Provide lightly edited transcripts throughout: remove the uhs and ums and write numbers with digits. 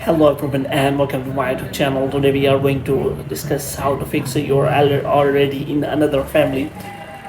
Hello everyone and welcome to my YouTube channel. Today we are going to discuss how to fix your already in another family.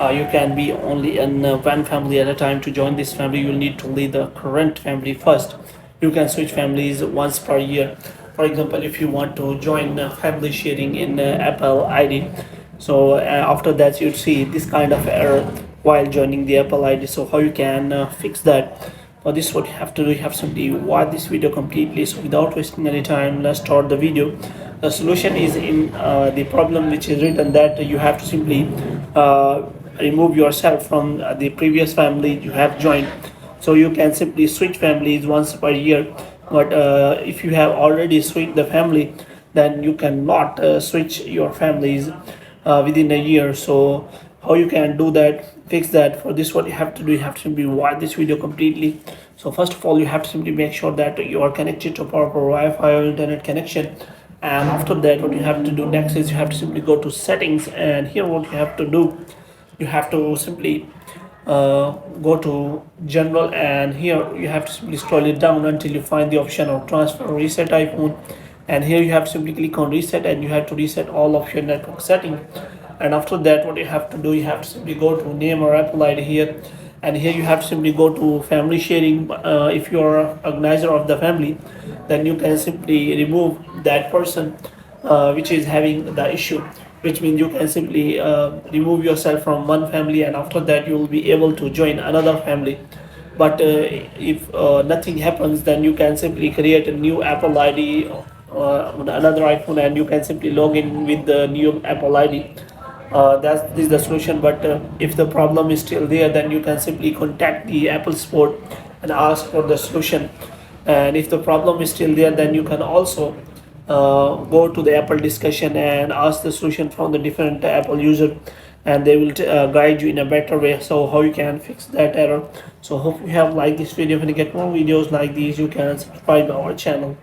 You can be only in one family at a time. To join this family, you'll need to leave the current family first. You can switch families once per year. For example, if you want to join family sharing in Apple ID, so after that you'd see this kind of error while joining the Apple ID. So how you can fix that? For this, what you have to do, you have simply watch this video completely. So without wasting any time, let's start the video. The solution is in the problem which is written that you have to simply uh, remove yourself from the previous family you have joined. So you can simply switch families once per year, but if you have already switched the family, then you cannot switch your families within a year. So how you can do that, fix that? For this, what you have to do, you have to simply watch this video completely. So first of all, you have to simply make sure that you are connected to proper Wi-Fi or internet connection. And after that, what you have to do next is you have to simply go to settings, and here what you have to do, you have to simply go to general, and here you have to simply scroll it down until you find the option of transfer or reset iPhone. And here you have to simply click on reset, and you have to reset all of your network settings. And after that, what you have to do, you have to simply go to name or Apple ID here, and here you have to simply go to family sharing. If you are organizer of the family, then you can simply remove that person which is having the issue, which means you can simply remove yourself from one family, and after that you will be able to join another family. But if nothing happens, then you can simply create a new Apple ID on another iPhone, and you can simply log in with the new Apple ID. That is the solution. But if the problem is still there, then you can simply contact the Apple support and ask for the solution. And if the problem is still there, then you can also go to the Apple discussion and ask the solution from the different Apple user, and they will guide you in a better way so how you can fix that error. So hope you have liked this video. If you get more videos like these, you can subscribe our channel.